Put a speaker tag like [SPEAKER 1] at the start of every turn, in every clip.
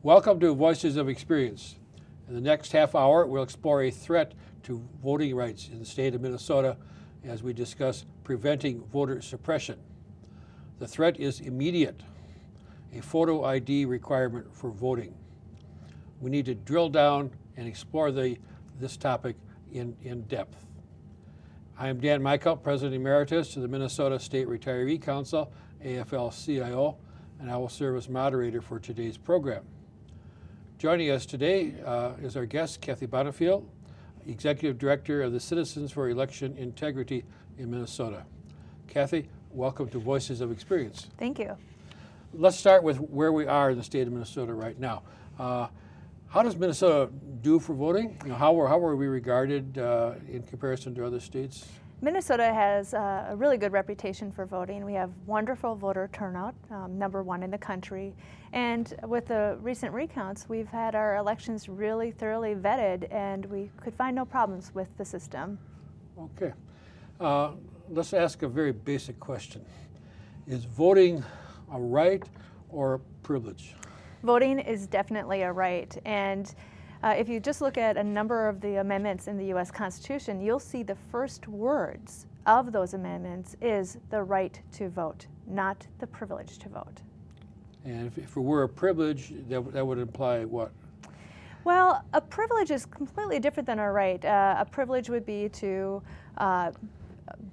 [SPEAKER 1] Welcome to Voices of Experience. In the next half hour, we'll explore a threat to voting rights in the state of Minnesota as we discuss preventing voter suppression. The threat is immediate, a photo ID requirement for voting. We need to drill down and explore this topic in depth. I am Dan Michael, President Emeritus to the Minnesota State Retiree Council, afl-cio, and I will serve as moderator for today's program. Joining us today is our guest, Kathy Bonnifield, Executive Director of the Citizens for Election Integrity in Minnesota. Kathy, welcome to Voices of Experience.
[SPEAKER 2] Thank you.
[SPEAKER 1] Let's start with where we are in the state of Minnesota right now. How does Minnesota do for voting? How are we regarded in comparison to other states?
[SPEAKER 2] Minnesota has a really good reputation for voting. We have wonderful voter turnout, #1 in the country. And with the recent recounts, we've had our elections really thoroughly vetted, and we could find no problems with the system.
[SPEAKER 1] Okay. Let's ask a very basic question. Is voting a right or a privilege?
[SPEAKER 2] Voting is definitely a right. And if you just look at a number of the amendments in the U.S. Constitution, you'll see the first words of those amendments is the right to vote, not the privilege to vote.
[SPEAKER 1] And if it were a privilege, that would imply what?
[SPEAKER 2] Well, a privilege is completely different than a right. A privilege would be to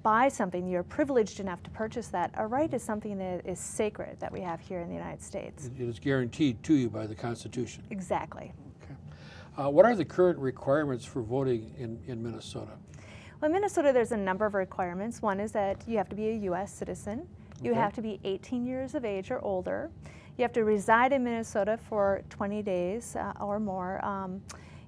[SPEAKER 2] buy something. You're privileged enough to purchase that. A right is something that is sacred that we have here in the United States.
[SPEAKER 1] It is guaranteed to you by the Constitution.
[SPEAKER 2] Exactly.
[SPEAKER 1] What are the current requirements for voting in Minnesota?
[SPEAKER 2] Well, in Minnesota, there's a number of requirements. One is that you have to be a U.S. citizen. You have to be 18 years of age or older. You have to reside in Minnesota for 20 days or more.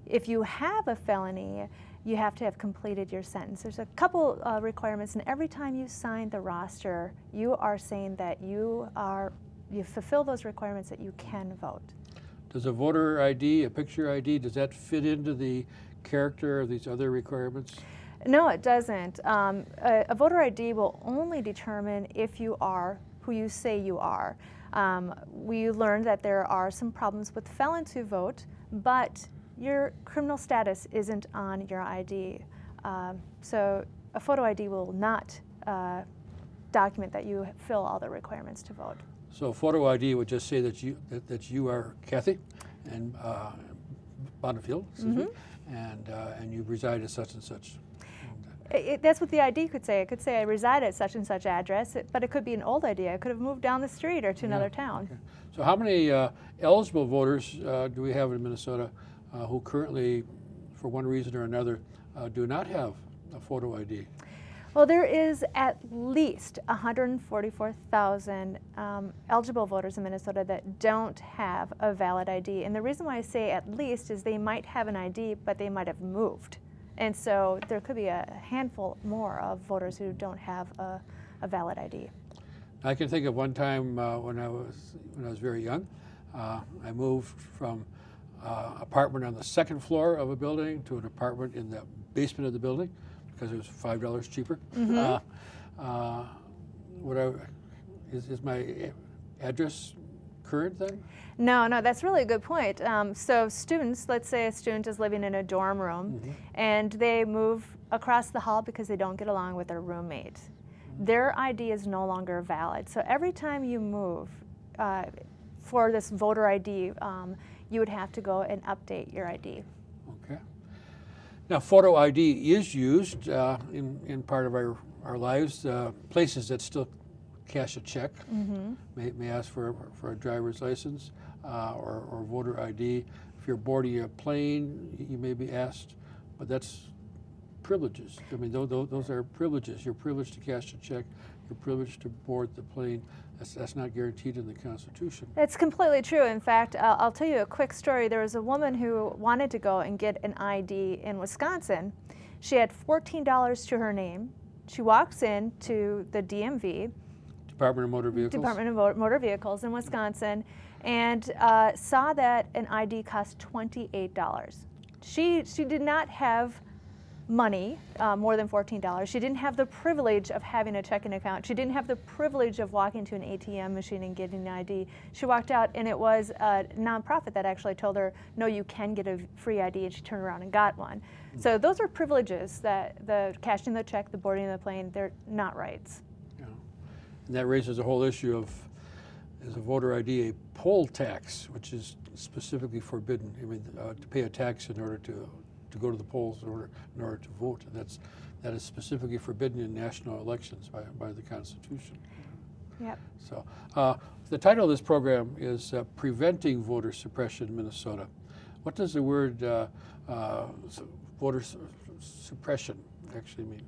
[SPEAKER 2] If you have a felony, you have to have completed your sentence. There's a couple requirements, and every time you sign the roster, you are saying that you fulfill those requirements that you can vote.
[SPEAKER 1] Does a voter ID, a picture ID, does that fit into the character of these other requirements?
[SPEAKER 2] No, it doesn't. A voter ID will only determine if you are who you say you are. We learned that there are some problems with felons who vote, but your criminal status isn't on your ID. So a photo ID will not document that you fill all the requirements to vote.
[SPEAKER 1] So a photo ID would just say that you are Kathy and Bonnifield, and you reside at such and such.
[SPEAKER 2] That's what the ID could say. It could say I reside at such and such address, but it could be an old ID. I could have moved down the street or to another town.
[SPEAKER 1] Okay. So how many eligible voters do we have in Minnesota who currently, for one reason or another, do not have a photo ID?
[SPEAKER 2] Well, there is at least 144,000 eligible voters in Minnesota that don't have a valid ID. And the reason why I say at least is they might have an ID, but they might have moved. And so there could be a handful more of voters who don't have a valid ID.
[SPEAKER 1] I can think of one time when I was very young. I moved from apartment on the second floor of a building to an apartment in the basement of the building, because it was $5 cheaper. Is my address current then?
[SPEAKER 2] No, that's really a good point. So students, let's say a student is living in a dorm room and they move across the hall because they don't get along with their roommate. Their ID is no longer valid. So every time you move for this voter ID, you would have to go and update your ID.
[SPEAKER 1] Okay. Now, photo ID is used in part of our lives. Places that still cash a check may ask for a driver's license or voter ID. If you're boarding a plane, you may be asked, but that's privileges. I mean, those are privileges. You're privileged to cash a check. You're privileged to board the plane. That's not guaranteed in the Constitution.
[SPEAKER 2] It's completely true. In fact, I'll tell you a quick story. There was a woman who wanted to go and get an ID in Wisconsin. She had $14 to her name. She walks in to the DMV,
[SPEAKER 1] Department of Motor Vehicles
[SPEAKER 2] in Wisconsin, and saw that an ID cost $28. She did not have money, more than $14. She didn't have the privilege of having a checking account. She didn't have the privilege of walking to an ATM machine and getting an ID. She walked out, and it was a nonprofit that actually told her, no, you can get a free ID, and she turned around and got one. So those are privileges that the cashing the check, the boarding of the plane, they're not rights.
[SPEAKER 1] Yeah. And that raises a whole issue of, is a voter ID a poll tax, which is specifically forbidden, I mean, to pay a tax in order to go to the polls in order to vote, and that is specifically forbidden in national elections by the Constitution.
[SPEAKER 2] Yep.
[SPEAKER 1] So the title of this program is Preventing Voter Suppression in Minnesota. What does the word voter suppression actually mean?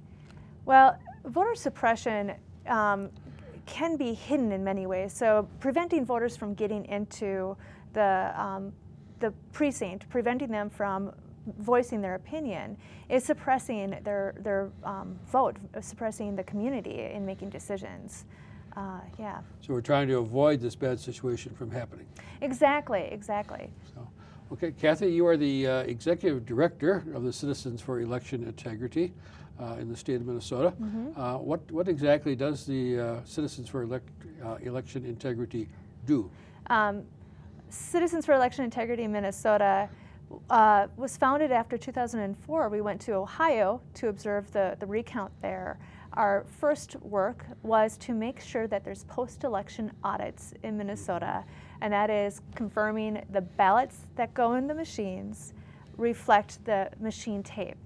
[SPEAKER 2] Well, voter suppression can be hidden in many ways. So preventing voters from getting into the precinct, preventing them from voicing their opinion, is suppressing their vote, suppressing the community in making decisions. Yeah. So
[SPEAKER 1] we're trying to avoid this bad situation from happening.
[SPEAKER 2] Exactly, exactly.
[SPEAKER 1] So, okay, Kathy, you are the Executive Director of the Citizens for Election Integrity in the state of Minnesota. What exactly does the Citizens for Election Integrity do?
[SPEAKER 2] Citizens for Election Integrity in Minnesota was founded after 2004. We went to Ohio to observe the recount there. Our first work was to make sure that there's post-election audits in Minnesota, and that is confirming the ballots that go in the machines reflect the machine tape.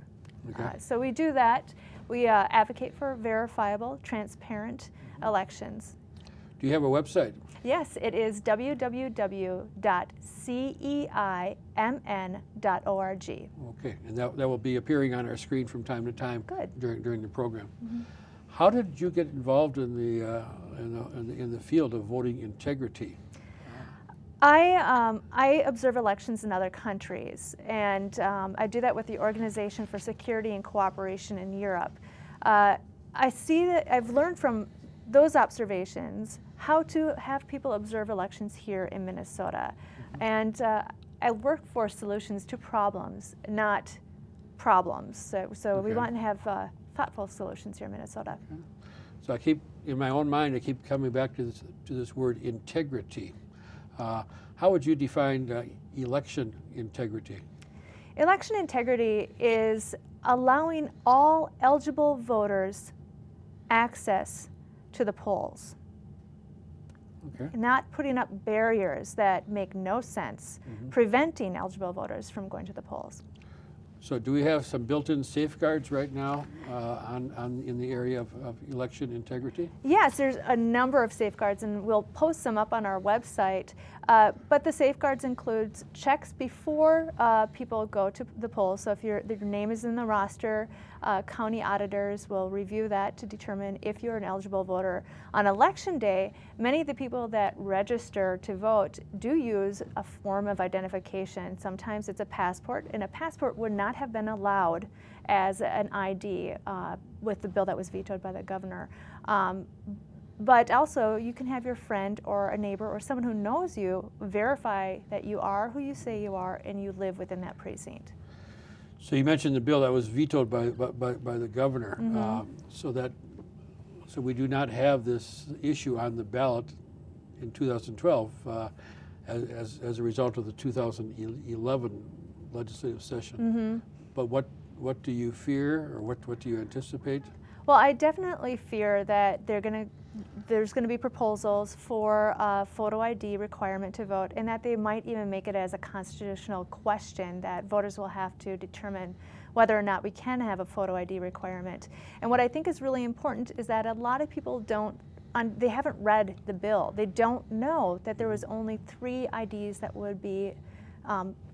[SPEAKER 1] Okay.
[SPEAKER 2] So we do that. We advocate for verifiable, transparent elections.
[SPEAKER 1] Do you have a website?
[SPEAKER 2] Yes, it is www.ceimn.org.
[SPEAKER 1] Okay, and that will be appearing on our screen from time to time.
[SPEAKER 2] Good.
[SPEAKER 1] During the program. How did you get involved in the field of voting integrity?
[SPEAKER 2] I observe elections in other countries, and I do that with the Organization for Security and Cooperation in Europe. I see that I've learned from those observations how to have people observe elections here in Minnesota. And I work for solutions to problems, not problems. So we want to have thoughtful solutions here in Minnesota.
[SPEAKER 1] Okay. So I keep, in my own mind, I keep coming back to this word integrity. How would you define election integrity?
[SPEAKER 2] Election integrity is allowing all eligible voters access to the polls.
[SPEAKER 1] Okay.
[SPEAKER 2] Not putting up barriers that make no sense, preventing eligible voters from going to the polls.
[SPEAKER 1] So do we have some built-in safeguards right now in the area of election integrity?
[SPEAKER 2] Yes, there's a number of safeguards, and we'll post some up on our website. But the safeguards include checks before people go to the polls. So if your name is in the roster, county auditors will review that to determine if you're an eligible voter. On election day, many of the people that register to vote do use a form of identification. Sometimes it's a passport, and a passport would not have been allowed as an ID with the bill that was vetoed by the governor. But also, you can have your friend or a neighbor or someone who knows you verify that you are who you say you are and you live within that precinct.
[SPEAKER 1] So you mentioned the bill that was vetoed by the governor. So we do not have this issue on the ballot in 2012 as a result of the 2011 legislative session. But what do you fear, or what do you anticipate?
[SPEAKER 2] Well, I definitely fear that there's going to be proposals for a photo ID requirement to vote, and that they might even make it as a constitutional question that voters will have to determine whether or not we can have a photo ID requirement. And what I think is really important is that a lot of people they haven't read the bill. They don't know that there was only 3 IDs that would be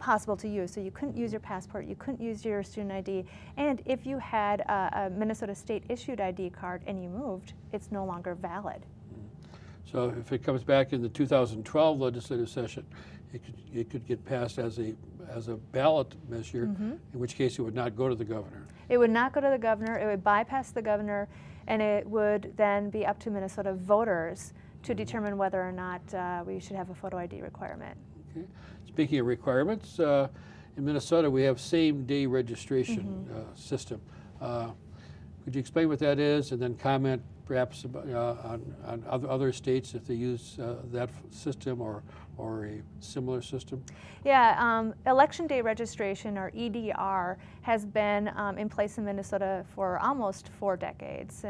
[SPEAKER 2] possible to use. So you couldn't use your passport, you couldn't use your student ID, and if you had a Minnesota state issued ID card and you moved, it's no longer valid.
[SPEAKER 1] So if it comes back in the 2012 legislative session, it could get passed as a ballot measure, in which case it would not go to the governor.
[SPEAKER 2] It would not go to the governor, it would bypass the governor, and it would then be up to Minnesota voters to determine whether or not we should have a photo ID requirement.
[SPEAKER 1] Okay. Speaking of requirements, in Minnesota we have same-day registration system. Could you explain what that is, and then comment perhaps about, on other states if they use that system or a similar system?
[SPEAKER 2] Yeah, Election Day Registration, or EDR, has been in place in Minnesota for almost 4 decades.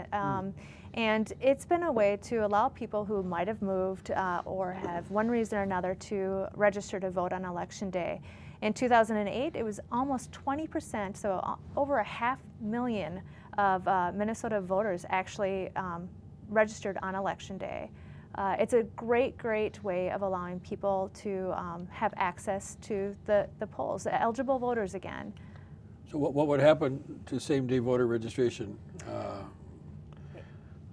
[SPEAKER 2] And it's been a way to allow people who might have moved or have one reason or another to register to vote on Election Day. In 2008, it was almost 20%, so over 500,000 of Minnesota voters actually registered on Election Day. It's a great, great way of allowing people to have access to the polls, eligible voters again.
[SPEAKER 1] So what would happen to same-day voter registration?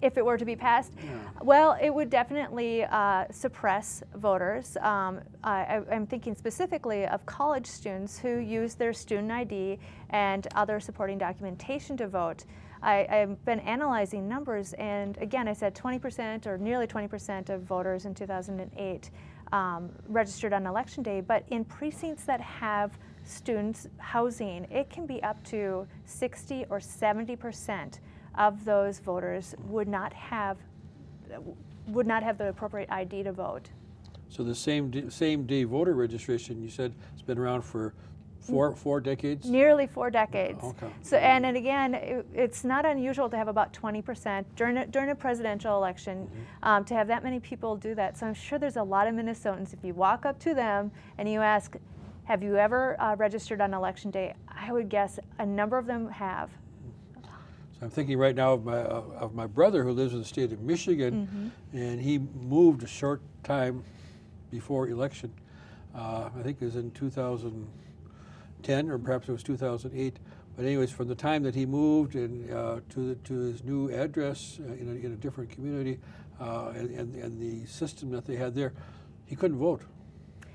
[SPEAKER 2] If it were to be passed? Yeah. Well, it would definitely suppress voters. I'm thinking specifically of college students who use their student ID and other supporting documentation to vote. I've been analyzing numbers, and again, I said 20% or nearly 20% of voters in 2008 registered on Election Day, but in precincts that have students housing, it can be up to 60 or 70% of those voters would not have the appropriate ID to vote. So
[SPEAKER 1] the same-day voter registration, you said, has been around for four decades?
[SPEAKER 2] Nearly 4 decades.
[SPEAKER 1] Oh, okay.
[SPEAKER 2] So, and again, it's not unusual to have about 20% during a presidential election to have that many people do that. So I'm sure there's a lot of Minnesotans, if you walk up to them and you ask, have you ever registered on Election Day? I would guess a number of them have.
[SPEAKER 1] I'm thinking right now of my brother who lives in the state of Michigan, and he moved a short time before election. I think it was in 2010, or perhaps it was 2008. But anyways, from the time that he moved and to his new address in a different community, and the system that they had there, he couldn't vote.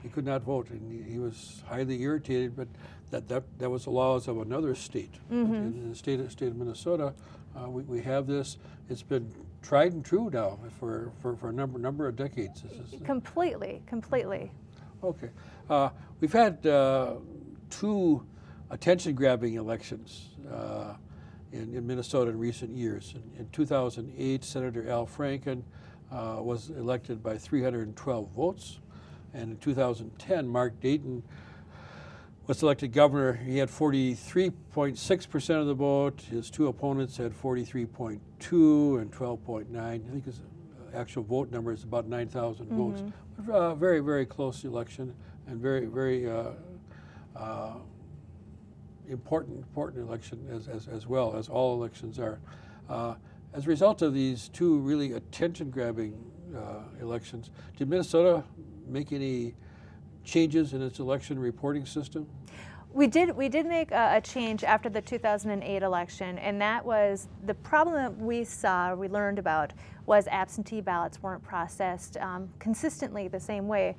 [SPEAKER 1] He could not vote, and he was highly irritated. But that was the laws of another state. In the state of Minnesota, we have this. It's been tried and true now for a number of decades.
[SPEAKER 2] Completely.
[SPEAKER 1] Okay, we've had 2 attention-grabbing elections in Minnesota in recent years. In 2008, Senator Al Franken was elected by 312 votes, and in 2010, Mark Dayton was elected governor. He had 43.6% of the vote. His 2 opponents had 43.2 and 12.9. I think his actual vote number is about 9,000 votes. Very, very close election, and very, very important election as well, as all elections are. As a result of these 2 really attention-grabbing elections, did Minnesota make any changes in its election reporting system?
[SPEAKER 2] We did make a change after the 2008 election, and that was the problem that we learned about was absentee ballots weren't processed consistently the same way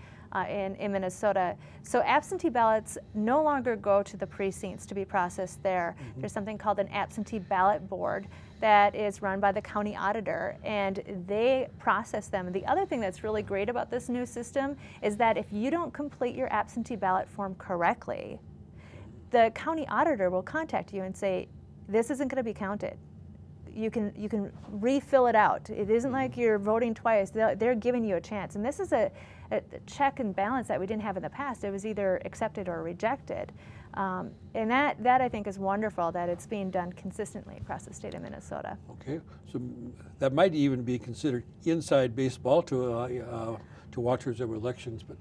[SPEAKER 2] in Minnesota. So absentee ballots no longer go to the precincts to be processed there. There's something called an absentee ballot board that is run by the county auditor, and they process them. The other thing that's really great about this new system is that if you don't complete your absentee ballot form correctly, the county auditor will contact you and say, this isn't going to be counted. You can refill it out. It isn't like you're voting twice. They're giving you a chance. And this is a check and balance that we didn't have in the past. It was either accepted or rejected. And that I think is wonderful that it's being done consistently across the state of Minnesota.
[SPEAKER 1] Okay, so that might even be considered inside baseball to watchers of elections. But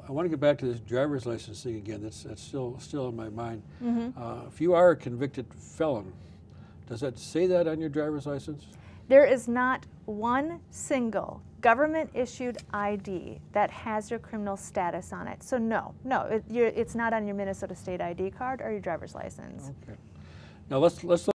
[SPEAKER 1] I want to get back to this driver's license thing again. That's still in my mind. If you are a convicted felon, does that say that on your driver's license?
[SPEAKER 2] There is not one single government-issued ID that has your criminal status on it. So no, it's not on your Minnesota state ID card or your driver's license.
[SPEAKER 1] Okay. Now let's